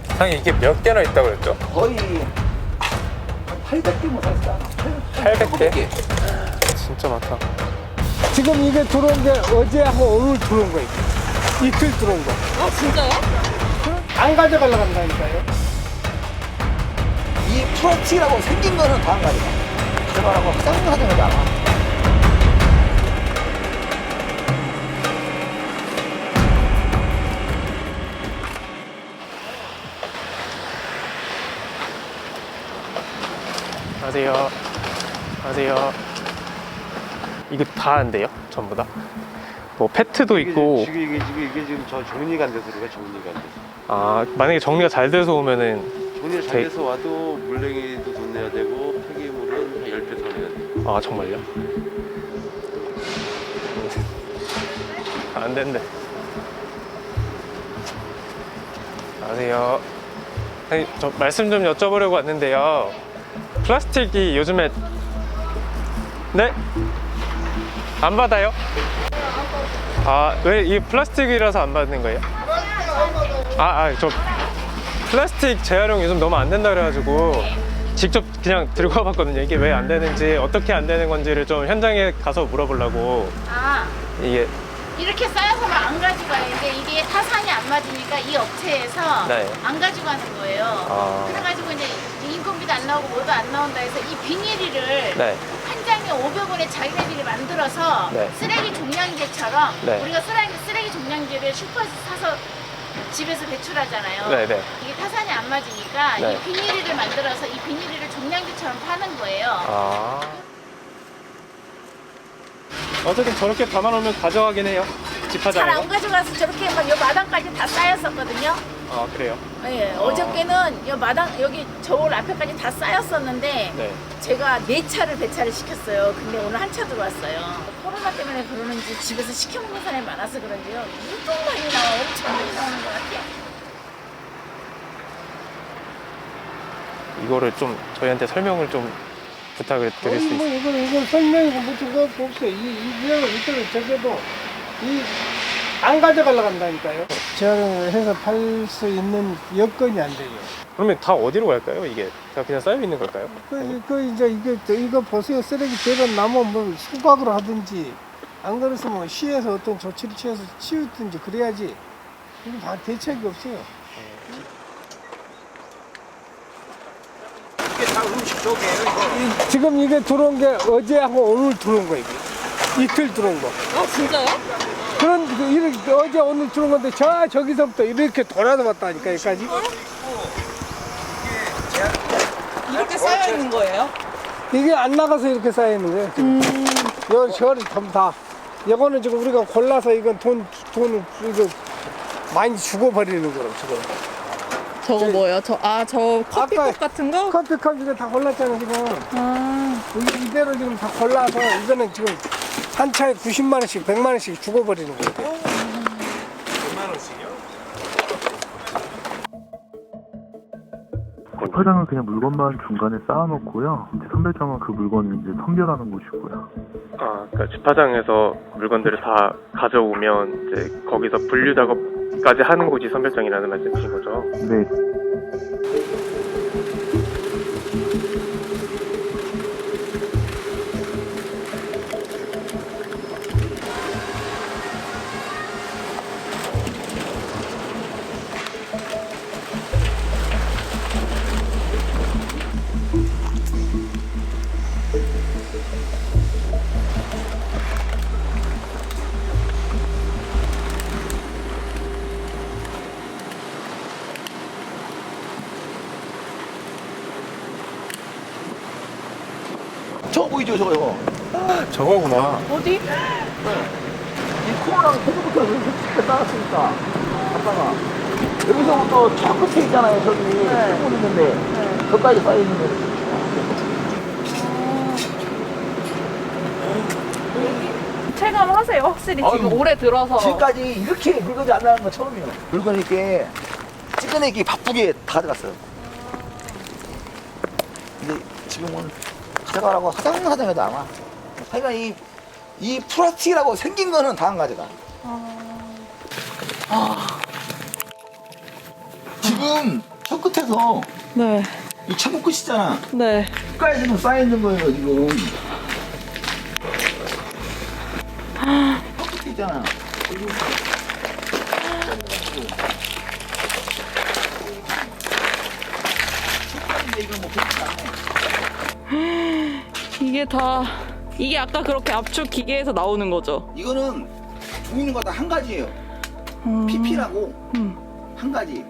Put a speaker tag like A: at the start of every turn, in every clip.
A: 사장님 이게 몇 개나 있다고 그랬죠?
B: 거의 800개 못 샀다.
A: 800개? 진짜 많다.
C: 지금 이게 들어온 게 어제하고 오늘 들어온 거예요. 이틀 들어온 거.
D: 아 진짜요?
C: 안 가져가려고 한다니까요.
B: 이 프로치라고 생긴 거는 다 안 가져가. 가져가라고 하자는 거지 않아.
A: 안녕하세요. 안녕하세요. 이거 다 안 돼요? 전부 다? 뭐 페트도 있고.
E: 이게 지금 저 정리가 안 돼서 그래. 정리가 안 돼서.
A: 아, 만약에 정리가 잘 돼서 오면은
E: 정리가 잘 돼서 와도 물냉이도 돈 내야 되고 폐기물은 한 10배 더 내야 돼.
A: 아, 정말요? 안 된대. 안녕하세요. 아니, 저 말씀 좀 여쭤보려고 왔는데요. 플라스틱이 요즘에 네? 안 받아요? 아, 왜 이 플라스틱이라서 안 받는 거예요? 저 플라스틱 재활용 요즘 너무 안 된다 그래가지고 직접 그냥 들고 와봤거든요. 이게 왜 안 되는지, 어떻게 안 되는 건지를 좀 현장에 가서 물어보려고.
D: 아
A: 이게
D: 이렇게 쌓여서는 안 가져가는데 이게 타산이 안 맞으니까 이 업체에서
A: 네.
D: 안 가져가는 거예요.
A: 아.
D: 그래가지고 이제 인건비도 안 나오고 뭐도 안 나온다 해서 이 비닐을
A: 네.
D: 한 장에 500원에 자기네들이 만들어서
A: 네.
D: 쓰레기 종량제처럼
A: 네.
D: 우리가 쓰레기 종량제를 슈퍼에서 사서 집에서 배출하잖아요.
A: 네네.
D: 이게 타산이 안 맞으니까
A: 네.
D: 이 비닐을 만들어서 이 비닐을 종량제처럼 파는 거예요.
A: 아. 어쨌든 저렇게 담아놓으면 가져가긴 해요.
D: 잘
A: 집화장에서.
D: 안 가져가서 저렇게 막 요 마당까지 다 쌓였었거든요.
A: 아, 그래요?
D: 예, 어저께는 요 마당 여기 저울 앞에까지 다 쌓였었는데
A: 네.
D: 제가 4차를 배차를 시켰어요. 근데 오늘 한 차 들어왔어요. 코로나 때문에 그러는지 집에서 시켜 먹는 사람이 많아서 그런지요. 유독 많이 나와, 엄청 많이 나오는 것 같아요.
A: 이거를 좀 저희한테 설명을 좀 부탁을 드릴 수
C: 뭐
A: 있어요?
C: 이거 설명이고 무슨 거 없어요. 이거는 저게도 안 가져가려고 한다니까요. 재활용을 해서 팔 수 있는 여건이 안 돼요.
A: 그러면 다 어디로 갈까요? 이게 다 그냥 쌓여 있는 걸까요?
C: 이거 보세요. 쓰레기 대관 나면 뭐 수박으로 하든지 안 그래서 뭐 시에서 어떤 조치를 취해서 치우든지 그래야지. 이거 다 대책이 없어요.
B: 이게 다 음식 쪽이에요, 이거.
C: 지금 이게 들어온 게 어제하고 오늘 들어온 거예요. 이틀 들어온 거.
D: 아 진짜요?
C: 이렇게 어제 오늘 들어온 건데 저기서부터 이렇게 돌아서 왔다니까 여기까지.
D: 이렇게 쌓여 있는 거예요?
C: 이게 안 나가서 이렇게 쌓여 있는 거예요. 지금. 요 저리 전부 다. 이거는 지금 우리가 골라서 이건 돈을 이거 많이 주고 버리는 거라고 지금.
F: 저거 뭐예요? 저 커피컵
C: 아까
F: 같은 거?
C: 커피컵 이거 다 골랐잖아 지금.
F: 아,
C: 이대로 지금 다 골라서 이거는 지금 한 차에 90만 원씩, 100만 원씩 주고 버리는 거예요.
G: 집화장은 그냥 물건만 중간에 쌓아놓고요. 이제 선별장은 그 물건을 이제 선별하는 곳이고요.
A: 아, 그러니까 집화장에서 물건들을 다 가져오면 이제 거기서 분류 작업까지 하는 곳이 선별장이라는 말씀이신 거죠?
G: 네.
B: 저거 보이죠, 저거?
A: 저거구나.
D: 어디?
B: 이 코로나가 계속부터 이렇게 쌓았으니까 갔다가 여기서부터 저 끝에 있잖아요. 저기 물 있는데 저까지 쌓여 있는 거.
F: 체감하세요, 확실히 지금
B: 아유,
F: 올해 들어서.
B: 지금까지 이렇게 물건이 안 나가는 건 처음이에요. 물건이 이렇게 찌꺼내기 바쁘게 다 들어갔어요. 근데 지금은 가져가라고 하자는 해도 안 와. 하여간 이 이 플라스틱이라고 생긴 거는 다 안 가져가. 지금 저 끝에서
F: 네.
B: 이 차고 끝이잖아.
F: 네.
B: 끝까지 지금 쌓여있는 거예요 지금. 저 끝에 있잖아. 여기. 이거 뭐 그렇지 않네.
F: 이게 아까 그렇게 압축 기계에서 나오는 거죠?
B: 이거는 보이는 거 다 한 가지예요. PP라고 한 가지.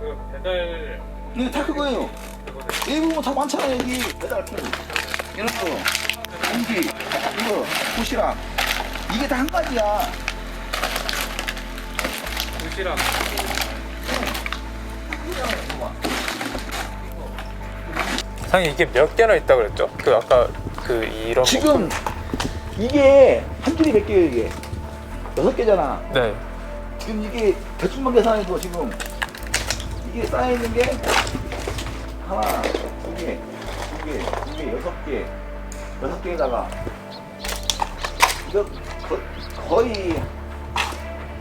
A: 그 배달
B: 네, 다 그거예요. 내부분 다 많잖아요 여기 배달품 이런 거, 공기, 이거 도시락 이게 다 한 가지야.
A: 도시락. 사장님 이게 몇 개나 있다 그랬죠? 그 아까 그 이런
B: 지금 이게 한 줄이 몇 개예요 이게? 6개잖아.
A: 네.
B: 지금 이게 대충만 계산해도 지금 이게 쌓여있는 게 하나, 두 개, 두 개, 두 개, 6개, 6개에다가 이거 거의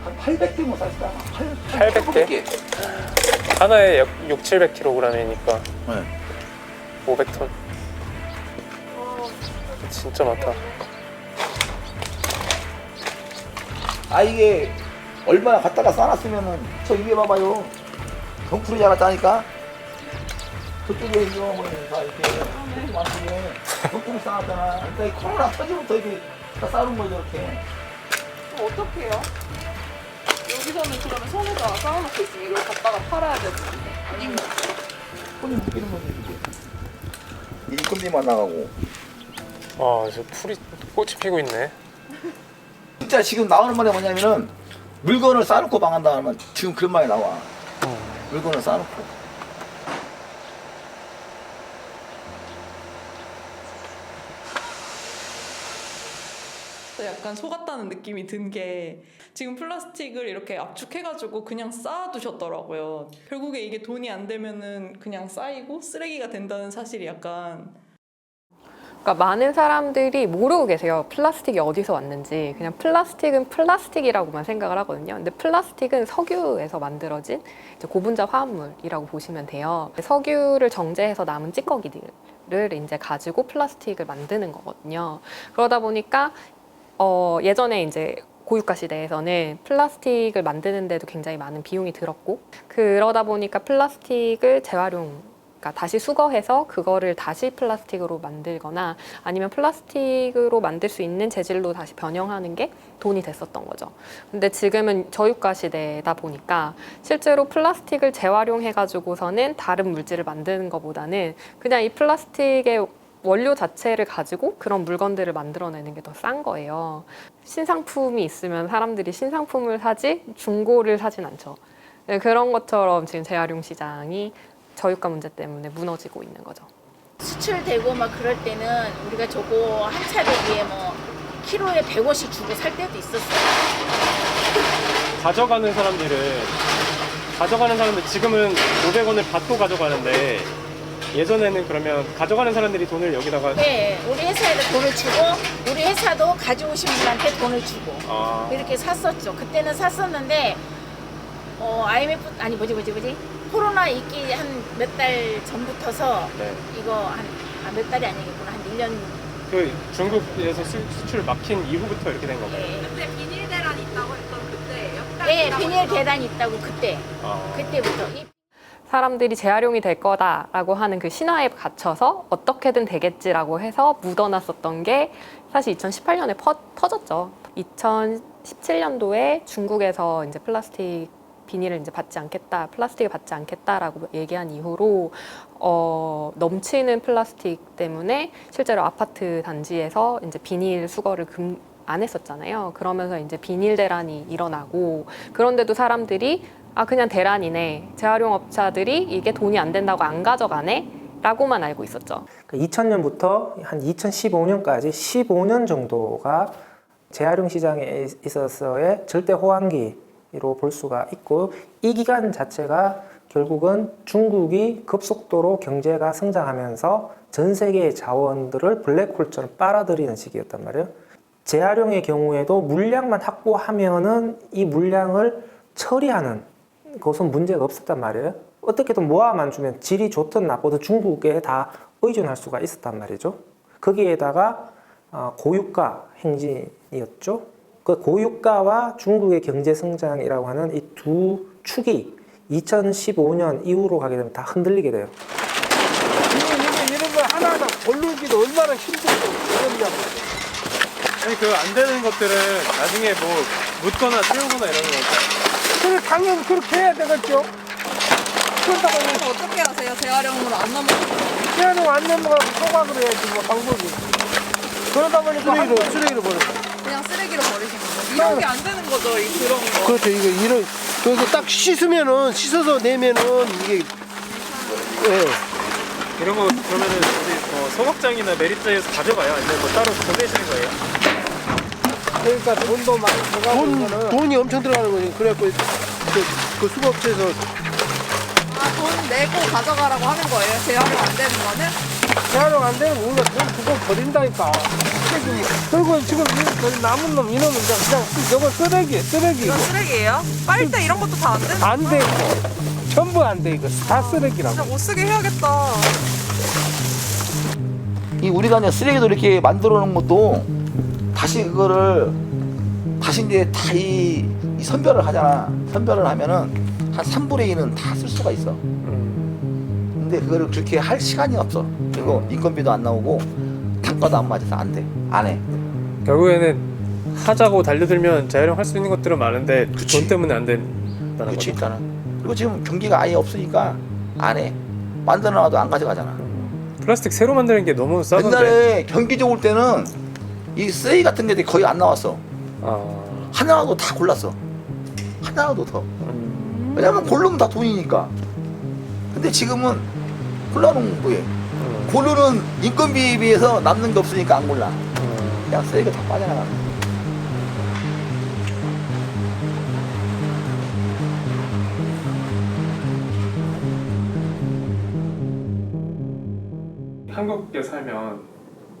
B: 한 800개면 쌓였다.
A: 800개? 하나에 6, 700kg이니까
B: 네.
A: 500톤. 진짜 많다.
B: 아 이게 얼마나 갖다가 쌓아놨으면은 저 위에 봐봐요. 덩쿨이 자랐다니까. 저쪽에 이거 다 이렇게 이렇게 많은데 덩쿨이 쌓았잖아. 그러니까 이 코로나 터지부터 이렇게 다 쌓은 거죠 이렇게.
F: 어떻게 해요? 여기서는 그러면 손에다 쌓아놓고 있으면 이걸 갖다가 팔아야 되는데. 아니면
B: 손이 묶이는 거지 이게. 일금리만 나가고.
A: 와, 저 풀이 꽃이 피고 있네.
B: 진짜 지금 나오는 말이 뭐냐면은 물건을 쌓아놓고 망한다 하면 지금 그런 말이 나와. 물건을 쌓아놓고.
F: 약간 속았다는 느낌이 든 게 지금 플라스틱을 이렇게 압축해가지고 그냥 쌓아두셨더라고요. 결국에 이게 돈이 안 되면은 그냥 쌓이고 쓰레기가 된다는 사실이 약간
H: 그러니까 많은 사람들이 모르고 계세요. 플라스틱이 어디서 왔는지. 그냥 플라스틱은 플라스틱이라고만 생각을 하거든요. 근데 플라스틱은 석유에서 만들어진 이제 고분자 화합물이라고 보시면 돼요. 석유를 정제해서 남은 찌꺼기들을 이제 가지고 플라스틱을 만드는 거거든요. 그러다 보니까 예전에 이제 고유가 시대에서는 플라스틱을 만드는데도 굉장히 많은 비용이 들었고, 그러다 보니까 플라스틱을 재활용, 그러니까 다시 수거해서 그거를 다시 플라스틱으로 만들거나 아니면 플라스틱으로 만들 수 있는 재질로 다시 변형하는 게 돈이 됐었던 거죠. 근데 지금은 저유가 시대다 보니까 실제로 플라스틱을 재활용해가지고서는 다른 물질을 만드는 것보다는 그냥 이 플라스틱의 원료 자체를 가지고 그런 물건들을 만들어내는 게 더 싼 거예요. 신상품이 있으면 사람들이 신상품을 사지 중고를 사진 않죠. 그런 것처럼 지금 재활용 시장이 저유가 문제 때문에 무너지고 있는 거죠.
D: 수출되고 막 그럴 때는 우리가 저거 한 차례에 뭐 키로에 100원씩 주고 살 때도 있었어요.
A: 가져가는 사람들 지금은 500원을 받고 가져가는데 예전에는 그러면 가져가는 사람들이 돈을 여기다가
D: 네, 우리 회사에다 돈을 주고 우리 회사도 가져오신 분한테 돈을 주고 이렇게 샀었죠. 그때는 샀었는데 IMF 아니 뭐지 코로나 있기 한 몇 달 전부터서
A: 네.
D: 이거 한 몇 달이 아니겠구나 한 1년.
A: 그 중국에서 수출 막힌 이후부터 이렇게 된 건가요?
F: 그때 비닐 대란 있다고 했던 그때예요?
D: 네, 비닐 대란이 있다고 그때부터.
H: 사람들이 재활용이 될 거다라고 하는 그 신화에 갇혀서 어떻게든 되겠지라고 해서 묻어놨었던 게 사실 2018년에 터졌죠. 2017년도에 중국에서 이제 플라스틱 비닐을 이제 받지 않겠다, 플라스틱을 받지 않겠다라고 얘기한 이후로 넘치는 플라스틱 때문에 실제로 아파트 단지에서 이제 비닐 수거를 안 했었잖아요. 그러면서 이제 비닐 대란이 일어나고, 그런데도 사람들이 그냥 대란이네, 재활용 업자들이 이게 돈이 안 된다고 안 가져가네 라고만 알고 있었죠.
I: 2000년부터 한 2015년까지 15년 정도가 재활용 시장에 있어서의 절대 호황기로 볼 수가 있고, 이 기간 자체가 결국은 중국이 급속도로 경제가 성장하면서 전 세계의 자원들을 블랙홀처럼 빨아들이는 시기였단 말이에요. 재활용의 경우에도 물량만 확보하면은 이 물량을 처리하는 것은 문제가 없었단 말이에요. 어떻게든 모아만 주면 질이 좋든 나쁘든 중국에 다 의존할 수가 있었단 말이죠. 거기에다가 고유가 행진이었죠. 그 고유가와 중국의 경제 성장이라고 하는 이 두 축이 2015년 이후로 가게 되면 다 흔들리게 돼요.
C: 이런 거 하나하나 고르기도 얼마나 힘들고 어렵냐고.
A: 아니 그 안 되는 것들은 나중에 뭐 묻거나 채우거나 이러는 거죠.
C: 그래 당연히 그렇게 해야 되겠죠. 그러다가
F: 어떻게 하세요? 재활용으로 안 넘어가요?
C: 재활용 안 넘어가고 소각을 해야지 뭐 방법이. 그러다 보니까 쓰레기로 버려.
F: 그냥 쓰레기로 버리신 거예요? 이런 게 안 되는 거죠, 그런 거.
C: 그렇죠. 이런 그래서 딱 씻으면은 씻어서 내면은 이게
A: 이런 거 그러면은 어디 소각장이나 매립장에서 가져가요? 아니면 뭐 따로 보내시는 거예요?
C: 그러니까 돈도 많이 들어가고 돈이 엄청 들어가는 거지. 그래갖고 그 수거업체에서
F: 돈 내고 가져가라고 하는 거예요? 재활용 안 되는 거는?
C: 재활용 안 되면 우리가 돈 주고 버린다니까. 그리고 지금 남은 놈 이놈은 그냥 저거 쓰레기 이거.
F: 쓰레기예요? 빨대 이런 것도 다 안 되는
C: 안 돼. 전부 안 돼 이거 다 쓰레기라고.
F: 진짜 못 쓰게 해야겠다.
B: 이 우리가 이제 쓰레기도 이렇게 만들어 놓은 것도 다시 그거를 다시 이제 다 이 선별을 하잖아. 선별을 하면은 한 3분의 2는 다 쓸 수가 있어. 근데 그거를 그렇게 할 시간이 없어. 그리고 인건비도 안 나오고 단가도 안 맞아서 안 돼. 안 해.
A: 결국에는 하자고 달려들면 재활용할 수 있는 것들은 많은데 돈 때문에 안 된다는
B: 그렇지
A: 거죠.
B: 일단은. 그리고 지금 경기가 아예 없으니까 안 해. 만들어놔도 안 가져가잖아.
A: 플라스틱 새로 만드는 게 너무 싸던데.
B: 옛날에 경기 좋을 때는 이 쓰레기 같은 게 거의 안 나왔어. 하나라도 다 골랐어. 하나라도 더. 왜냐면 고르면 다 돈이니까. 근데 지금은 골라놓은 거예요. 고르는 인건비에 비해서 남는 게 없으니까 안 골라. 그냥 쓰레기가 다 빠져나가는 거야.
A: 한국에 살면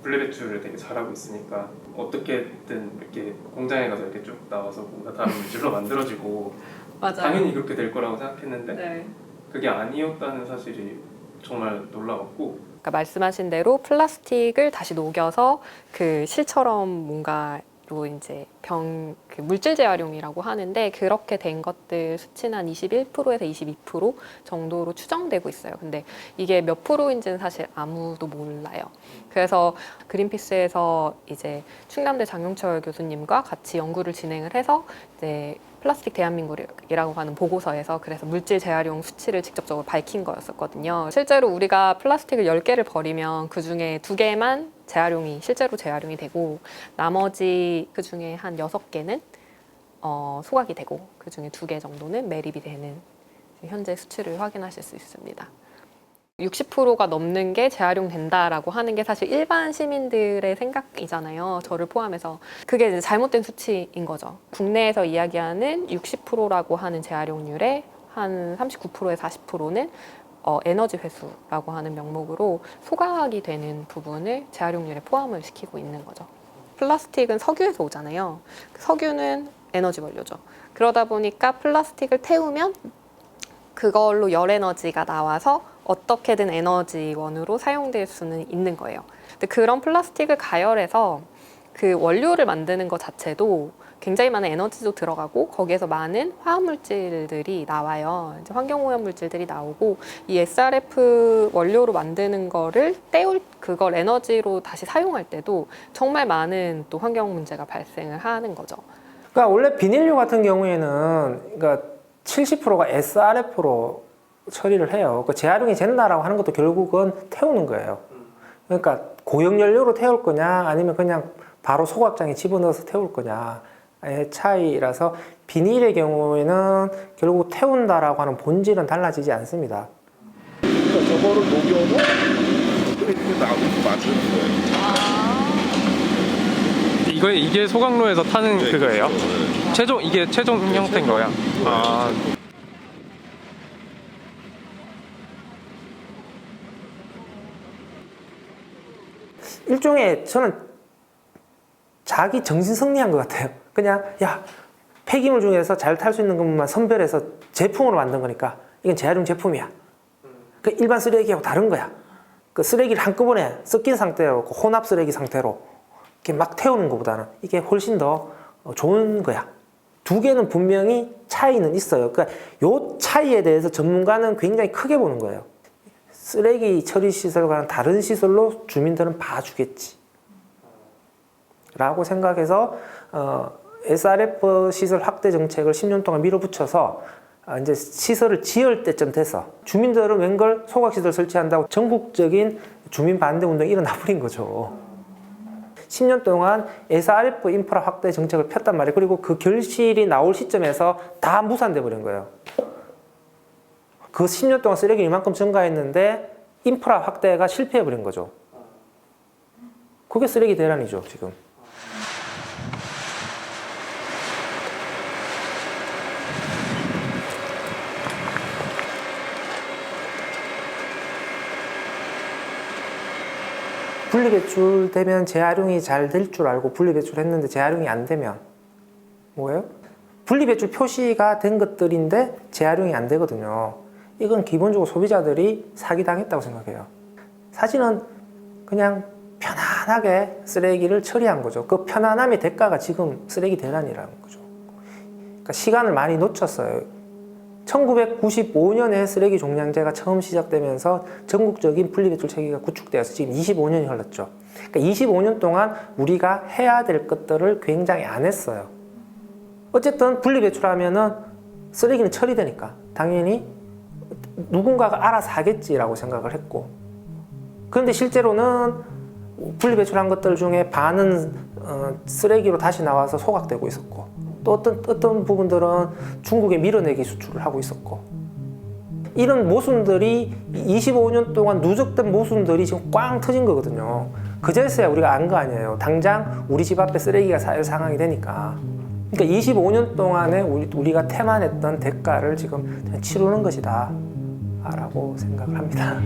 A: 분리배출을 되게 잘하고 있으니까 어떻게든 이렇게 공장에 가서 이렇게 쭉 나와서 뭔가 다른 물질로 만들어지고
F: 맞아요.
A: 당연히 그렇게 될 거라고 생각했는데
F: 네.
A: 그게 아니었다는 사실이 정말 놀라웠고.
H: 그러니까 말씀하신 대로 플라스틱을 다시 녹여서 그 실처럼 뭔가로 이제 그 물질 재활용이라고 하는데 그렇게 된 것들 수치는 한 21%에서 22% 정도로 추정되고 있어요. 근데 이게 몇 프로인지는 사실 아무도 몰라요. 그래서 그린피스에서 이제 충남대 장용철 교수님과 같이 연구를 진행을 해서 이제 플라스틱 대한민국이라고 하는 보고서에서 그래서 물질 재활용 수치를 직접적으로 밝힌 거였었거든요. 실제로 우리가 플라스틱을 10개를 버리면 그 중에 2개만 실제로 재활용이 되고 나머지 그 중에 한 6개는 소각이 되고 그 중에 2개 정도는 매립이 되는 현재 수치를 확인하실 수 있습니다. 60%가 넘는 게 재활용된다라고 하는 게 사실 일반 시민들의 생각이잖아요. 저를 포함해서. 그게 이제 잘못된 수치인 거죠. 국내에서 이야기하는 60%라고 하는 재활용률의 한 39%에서 40%는 에너지 회수라고 하는 명목으로 소각이 되는 부분을 재활용률에 포함을 시키고 있는 거죠. 플라스틱은 석유에서 오잖아요. 석유는 에너지 원료죠. 그러다 보니까 플라스틱을 태우면 그걸로 열 에너지가 나와서 어떻게든 에너지원으로 사용될 수는 있는 거예요. 근데 그런 플라스틱을 가열해서 그 원료를 만드는 것 자체도 굉장히 많은 에너지도 들어가고 거기에서 많은 화학물질들이 나와요. 이제 환경오염 물질들이 나오고 이 SRF 원료로 만드는 거를 그걸 에너지로 다시 사용할 때도 정말 많은 또 환경 문제가 발생을 하는 거죠.
I: 그러니까 원래 비닐류 같은 경우에는 그러니까 70%가 SRF로 처리를 해요. 그 재활용이 된다라고 하는 것도 결국은 태우는 거예요. 그러니까 고형연료로 태울 거냐 아니면 그냥 바로 소각장에 집어넣어서 태울 거냐의 차이라서 비닐의 경우에는 결국 태운다라고 하는 본질은 달라지지 않습니다.
E: 그러니까 저거를 녹여서 그렇게 나무로 만드는 거예요.
A: 이게 소각로에서 타는
E: 네,
A: 그거예요?
E: 그렇죠. 네.
A: 이게 최종 형태인 거야? 아.
I: 일종의 저는 자기 정신 승리한 것 같아요. 그냥 야 폐기물 중에서 잘 탈 수 있는 것만 선별해서 제품으로 만든 거니까 이건 재활용 제품이야. 그 일반 쓰레기하고 다른 거야. 그 쓰레기를 한꺼번에 섞인 상태로 혼합 쓰레기 상태로 이렇게 막 태우는 것보다는 이게 훨씬 더 좋은 거야. 두 개는 분명히 차이는 있어요. 그러니까 요 차이에 대해서 전문가는 굉장히 크게 보는 거예요. 쓰레기 처리 시설과는 다른 시설로 주민들은 봐주겠지 라고 생각해서 SRF 시설 확대 정책을 10년 동안 밀어붙여서 이제 시설을 지을 때쯤 돼서 주민들은 웬걸 소각시설 설치한다고 전국적인 주민 반대 운동이 일어나 버린 거죠. 10년 동안 SRF 인프라 확대 정책을 폈단 말이에요. 그리고 그 결실이 나올 시점에서 다 무산돼 버린 거예요. 그 10년 동안 쓰레기 이만큼 증가했는데 인프라 확대가 실패해 버린 거죠. 그게 쓰레기 대란이죠, 지금. 분리배출되면 재활용이 잘 될 줄 알고 분리배출했는데 재활용이 안 되면 뭐예요? 분리배출 표시가 된 것들인데 재활용이 안 되거든요. 이건 기본적으로 소비자들이 사기당했다고 생각해요. 사실은 그냥 편안하게 쓰레기를 처리한 거죠. 그 편안함의 대가가 지금 쓰레기 대란이라는 거죠. 그러니까 시간을 많이 놓쳤어요. 1995년에 쓰레기 종량제가 처음 시작되면서 전국적인 분리배출 체계가 구축되어서 지금 25년이 흘렀죠. 그러니까 25년 동안 우리가 해야 될 것들을 굉장히 안 했어요. 어쨌든 분리배출하면은 쓰레기는 처리되니까 당연히 누군가가 알아서 하겠지라고 생각을 했고, 그런데 실제로는 분리배출한 것들 중에 반은 쓰레기로 다시 나와서 소각되고 있었고, 또 어떤 부분들은 중국에 밀어내기 수출을 하고 있었고, 이런 모순들이 25년 동안 누적된 모순들이 지금 꽝 터진 거거든요. 그제서야 우리가 안 거 아니에요. 당장 우리 집 앞에 쓰레기가 쌓일 상황이 되니까. 그러니까 25년 동안에 우리가 태만했던 대가를 지금 치르는 것이다 라고 생각을 합니다.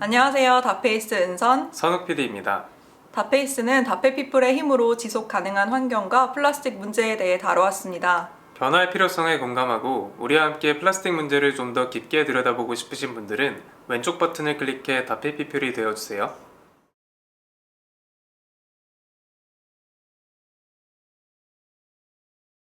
J: 안녕하세요. 다페이스 은선
A: 선욱 PD입니다.
J: 다페이스는 다페피플의 힘으로 지속 가능한 환경과 플라스틱 문제에 대해 다뤄왔습니다.
A: 변화의 필요성에 공감하고 우리와 함께 플라스틱 문제를 좀 더 깊게 들여다보고 싶으신 분들은 왼쪽 버튼을 클릭해 다페피플이 되어주세요.